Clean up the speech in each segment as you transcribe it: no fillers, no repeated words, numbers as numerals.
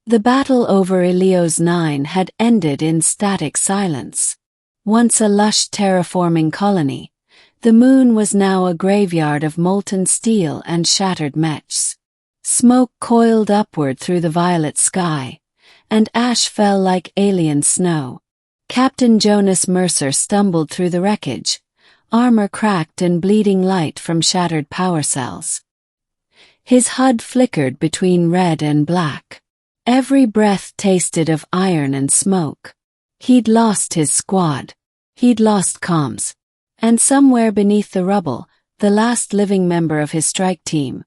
The battle over Ilios 9 had ended in static silence. Once a lush terraforming colony, the moon was now a graveyard of molten steel and shattered mechs. Smoke coiled upward through the violet sky, and ash fell like alien snow. Captain Jonas Mercer stumbled through the wreckage, armor cracked and bleeding light from shattered power cells. His HUD flickered between red and black. Every breath tasted of iron and smoke. He'd lost his squad. He'd lost comms. And somewhere beneath the rubble, the last living member of his strike team,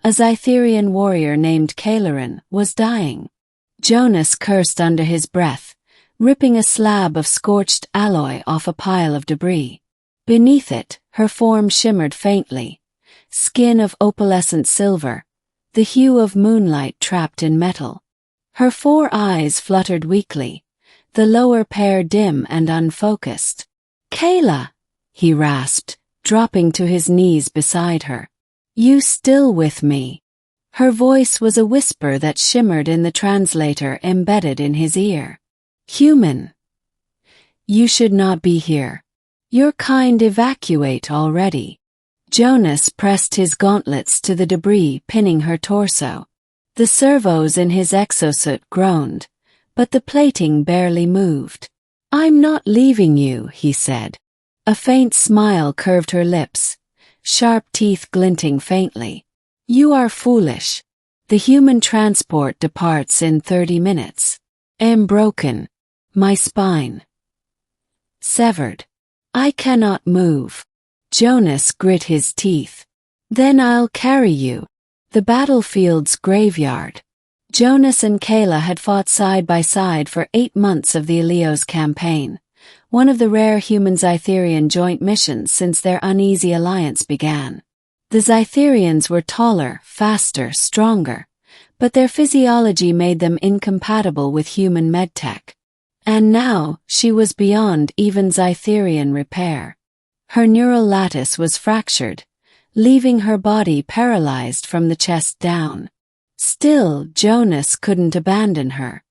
a Zytherian warrior named Cailerin, was dying. Jonas cursed under his breath, ripping a slab of scorched alloy off a pile of debris. Beneath it, her form shimmered faintly, skin of opalescent silver, the hue of moonlight trapped in metal. Her 4 eyes fluttered weakly, the lower pair dim and unfocused. "Kayla," he rasped, dropping to his knees beside her. "You still with me?" Her voice was a whisper that shimmered in the translator embedded in his ear. "Human. You should not be here. Your kind evacuate already." Jonas pressed his gauntlets to the debris pinning her torso. The servos in his exosuit groaned, but the plating barely moved. "I'm not leaving you," he said. A faint smile curved her lips, sharp teeth glinting faintly. "You are foolish. The human transport departs in 30 minutes. Am broken. My spine severed. I cannot move." Jonas grit his teeth. "Then I'll carry you." The battlefield's graveyard. Jonas and Kayla had fought side by side for 8 months of the Ilios campaign, one of the rare human Zytherian joint missions since their uneasy alliance began. The Zytherians were taller, faster, stronger, but their physiology made them incompatible with human medtech. And now, she was beyond even Zytherian repair. Her neural lattice was fractured, leaving her body paralyzed from the chest down. Still, Jonas couldn't abandon her.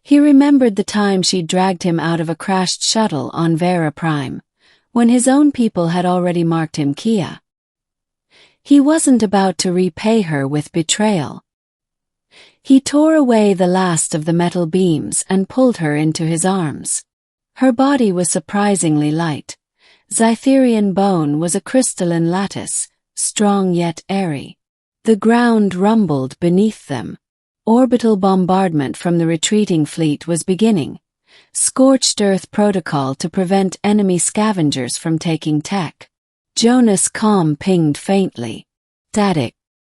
He remembered the time she dragged him out of a crashed shuttle on Vera Prime, when his own people had already marked him Kia. He wasn't about to repay her with betrayal. He tore away the last of the metal beams and pulled her into his arms. Her body was surprisingly light. Zytherian bone was a crystalline lattice, strong yet airy. The ground rumbled beneath them. Orbital bombardment from the retreating fleet was beginning. Scorched Earth protocol to prevent enemy scavengers from taking tech. Jonas' comm pinged faintly. Static.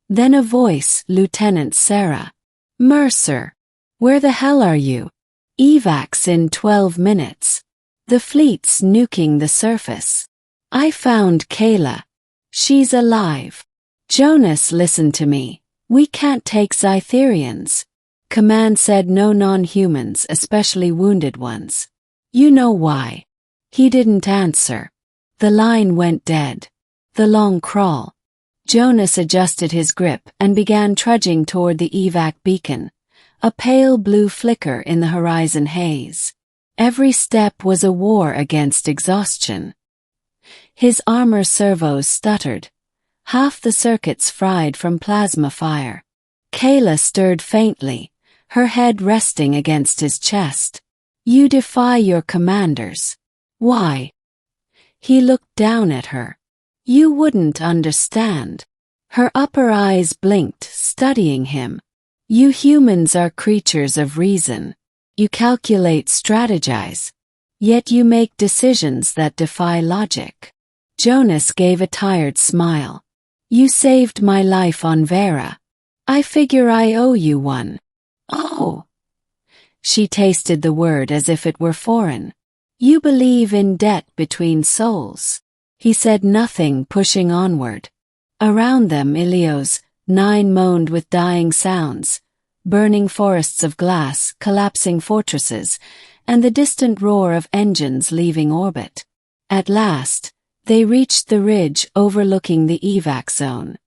Then a voice, "Lieutenant Sarah." "Mercer. Where the hell are you?" "Evacs in 12 minutes. The fleet's nuking the surface." "I found Kayla. She's alive." "Jonas, listen to me. We can't take Zytherians." Command said no non-humans, especially wounded ones. "You know why." He didn't answer. The line went dead. The long crawl. Jonas adjusted his grip and began trudging toward the evac beacon, a pale blue flicker in the horizon haze. Every step was a war against exhaustion. His armor servos stuttered. Half the circuits fried from plasma fire. Kayla stirred faintly, her head resting against his chest. "You defy your commanders." "Why?" He looked down at her. "You wouldn't understand." Her upper eyes blinked, studying him. "You humans are creatures of reason. You calculate, strategize. Yet you make decisions that defy logic." Jonas gave a tired smile. "You saved my life on Vera. I figure I owe you one." "Oh." She tasted the word as if it were foreign. "You believe in debt between souls." He said nothing, pushing onward. Around them, Ilios 9 moaned with dying sounds, burning forests of glass, collapsing fortresses, and the distant roar of engines leaving orbit. At last, they reached the ridge overlooking the evac zone.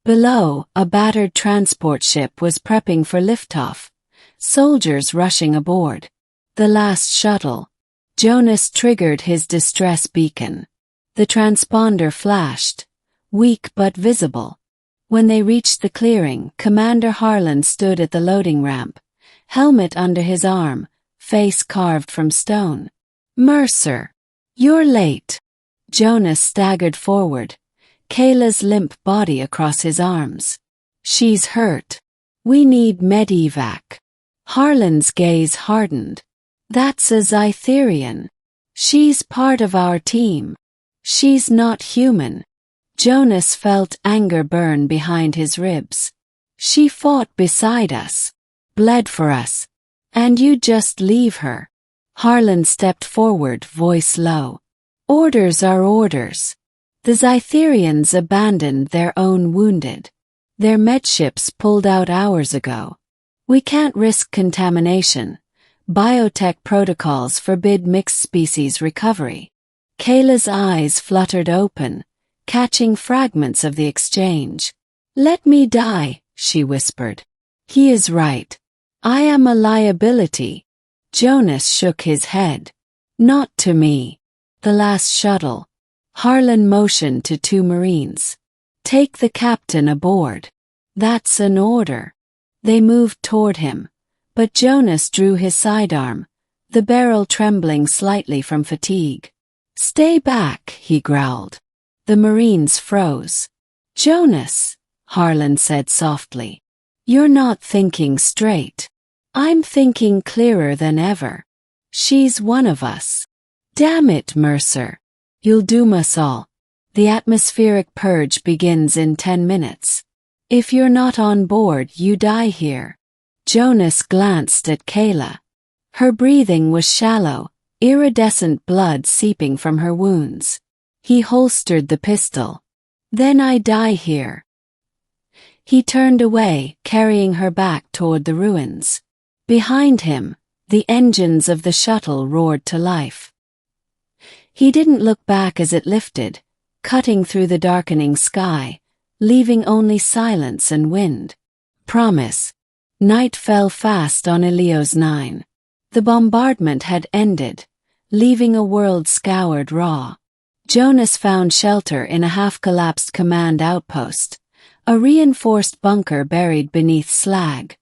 Below, a battered transport ship was prepping for liftoff, soldiers rushing aboard. The last shuttle. Jonas triggered his distress beacon. The transponder flashed, weak but visible. When they reached the clearing, Commander Harlan stood at the loading ramp, helmet under his arm, face carved from stone. "Mercer, you're late." Jonas staggered forward, Kayla's limp body across his arms. "She's hurt. We need medevac." Harlan's gaze hardened. "That's a Zytherian. She's part of our team. She's not human." Jonas felt anger burn behind his ribs. "She fought beside us, bled for us, and you just leave her." Harlan stepped forward, voice low. "Orders are orders." The Zytherians abandoned their own wounded. Their medships pulled out hours ago. "We can't risk contamination. Biotech protocols forbid mixed species recovery." Kayla's eyes fluttered open, catching fragments of the exchange. "Let me die," she whispered. "He is right. I am a liability." Jonas shook his head. "Not to me." The last shuttle. Harlan motioned to two Marines. "Take the captain aboard." "That's an order." They moved toward him, but Jonas drew his sidearm, the barrel trembling slightly from fatigue. "Stay back," he growled. The Marines froze. "Jonas," Harlan said softly, "you're not thinking straight." "I'm thinking clearer than ever. She's one of us." "Damn it, Mercer. You'll doom us all. The atmospheric purge begins in 10 minutes. If you're not on board, you die here." Jonas glanced at Kayla. Her breathing was shallow, iridescent blood seeping from her wounds. He holstered the pistol. "Then I die here." He turned away, carrying her back toward the ruins. Behind him, the engines of the shuttle roared to life. He didn't look back as it lifted, cutting through the darkening sky, leaving only silence and wind. Promise. Night fell fast on Helios 9. The bombardment had ended, leaving a world scoured raw. Jonas found shelter in a half-collapsed command outpost, a reinforced bunker buried beneath slag.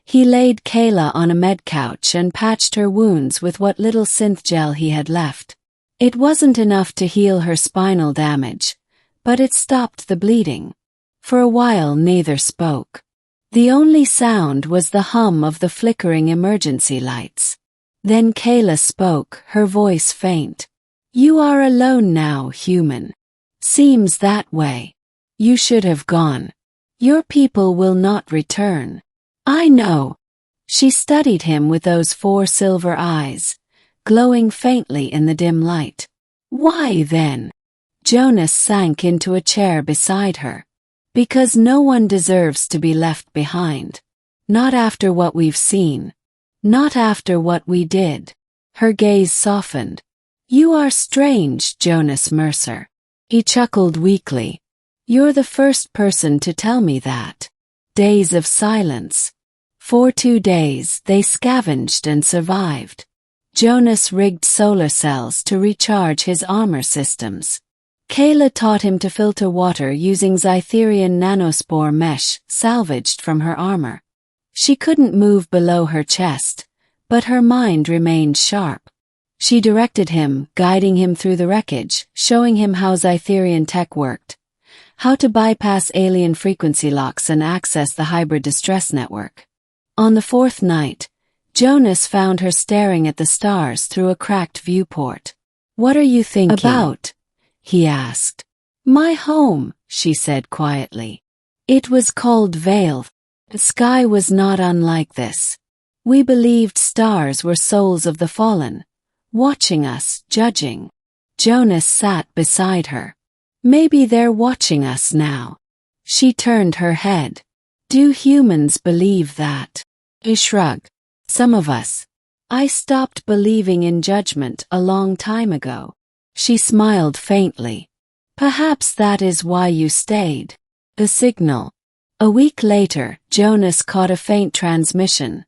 He laid Kayla on a med couch and patched her wounds with what little synth gel he had left. It wasn't enough to heal her spinal damage, but it stopped the bleeding. For a while neither spoke. The only sound was the hum of the flickering emergency lights. Then Kayla spoke, her voice faint. "You are alone now, human. Seems that way. You should have gone. Your people will not return." "I know." She studied him with those 4 silver eyes, glowing faintly in the dim light. "Why then?" Jonas sank into a chair beside her. "Because no one deserves to be left behind. Not after what we've seen. Not after what we did." Her gaze softened. "You are strange, Jonas Mercer." He chuckled weakly. "You're the first person to tell me that." Days of silence. For 2 days, they scavenged and survived. Jonas rigged solar cells to recharge his armor systems. Kayla taught him to filter water using Zytherian nanospore mesh salvaged from her armor. She couldn't move below her chest, but her mind remained sharp. She directed him, guiding him through the wreckage, showing him how Zytherian tech worked, how to bypass alien frequency locks and access the hybrid distress network. On the 4th night, Jonas found her staring at the stars through a cracked viewport. "What are you thinking about?" he asked. "My home," she said quietly. "It was called Vale. The sky was not unlike this. We believed stars were souls of the fallen, watching us, judging." Jonas sat beside her. "Maybe they're watching us now." She turned her head. "Do humans believe that?" He shrugged. "Some of us. I stopped believing in judgment a long time ago." She smiled faintly. "Perhaps that is why you stayed. A signal." A week later, Jonas caught a faint transmission.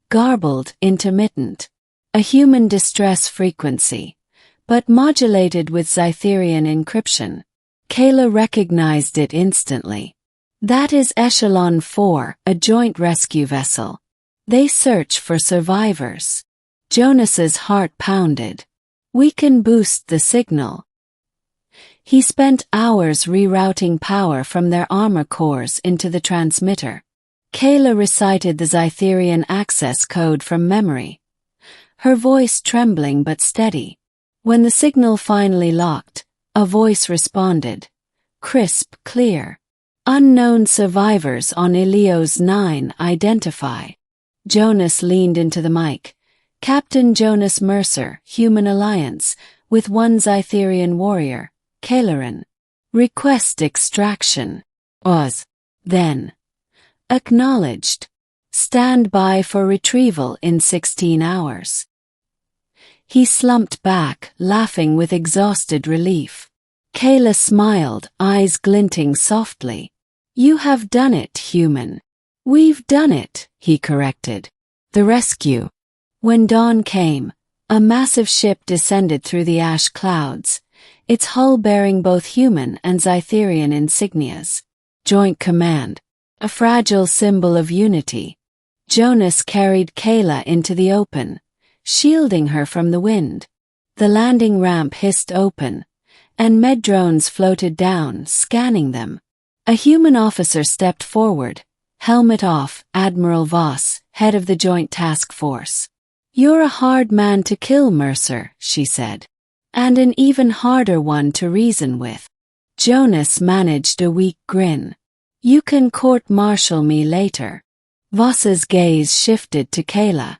Garbled, intermittent. A human distress frequency, but modulated with Cytherian encryption. Kayla recognized it instantly. That is Echelon 4, a joint rescue vessel. They search for survivors. Jonas's heart pounded. We can boost the signal. He spent hours rerouting power from their armor cores into the transmitter. Kayla recited the Cytherian access code from memory, her voice trembling but steady. When the signal finally locked, a voice responded. Crisp, clear. Unknown survivors on Ilios 9 identify. Jonas leaned into the mic. Captain Jonas Mercer, Human Alliance, with one Cytherian warrior, Kailaran. Request extraction. Was. Then. Acknowledged. Stand by for retrieval in 16 hours. He slumped back, laughing with exhausted relief. Kayla smiled, eyes glinting softly. You have done it, human. We've done it, he corrected. The rescue. When dawn came, a massive ship descended through the ash clouds, its hull bearing both human and Cytherian insignias. Joint Command. A fragile symbol of unity. Jonas carried Kayla into the open, shielding her from the wind. The landing ramp hissed open, and med drones floated down, scanning them. A human officer stepped forward, helmet off, Admiral Voss, head of the Joint Task Force. You're a hard man to kill, Mercer, she said. And an even harder one to reason with. Jonas managed a weak grin. You can court-martial me later. Voss's gaze shifted to Kayla.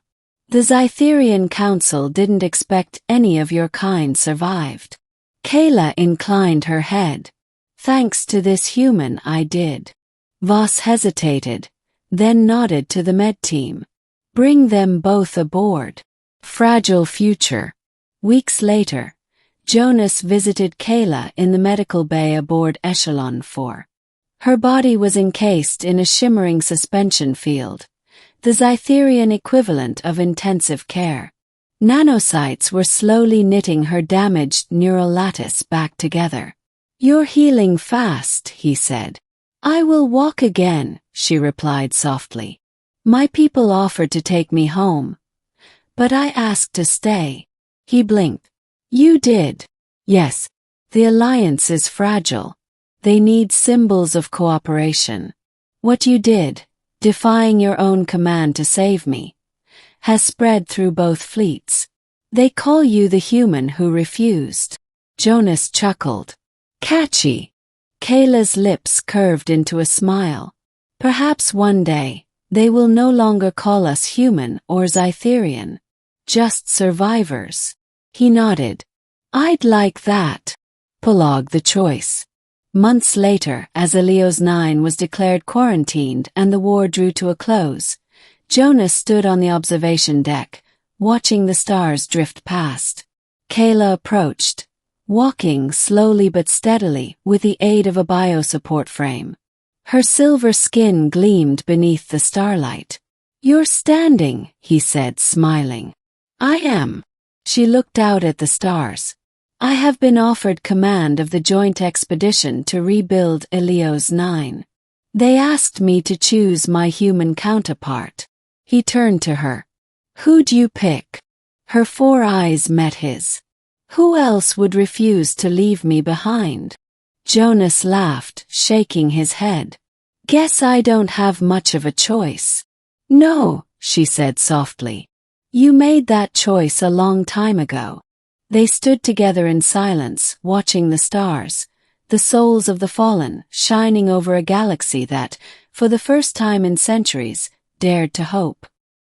The Cytherian Council didn't expect any of your kind survived. Kayla inclined her head. Thanks to this human I did. Voss hesitated, then nodded to the med team. Bring them both aboard. Fragile future. Weeks later, Jonas visited Kayla in the medical bay aboard Echelon 4. Her body was encased in a shimmering suspension field, the Cytherian equivalent of intensive care. Nanocytes were slowly knitting her damaged neural lattice back together. You're healing fast, he said. I will walk again, she replied softly. My people offered to take me home, but I asked to stay. He blinked. You did. Yes. The alliance is fragile. They need symbols of cooperation. What you did, defying your own command to save me, has spread through both fleets. They call you the human who refused. Jonas chuckled. Catchy. Kayla's lips curved into a smile. Perhaps one day, they will no longer call us human or Cytherian. Just survivors. He nodded. I'd like that. Prologue the choice. Months later, as Ilios 9 was declared quarantined and the war drew to a close, Jonas stood on the observation deck, watching the stars drift past. Kayla approached, walking slowly but steadily with the aid of a biosupport frame. Her silver skin gleamed beneath the starlight. You're standing, he said, smiling. I am. She looked out at the stars. I have been offered command of the joint expedition to rebuild Ilios 9. They asked me to choose my human counterpart. He turned to her. Who'd you pick? Her 4 eyes met his. Who else would refuse to leave me behind? Jonas laughed, shaking his head. Guess I don't have much of a choice. No, she said softly. You made that choice a long time ago. They stood together in silence, watching the stars, the souls of the fallen, shining over a galaxy that, for the first time in centuries, dared to hope.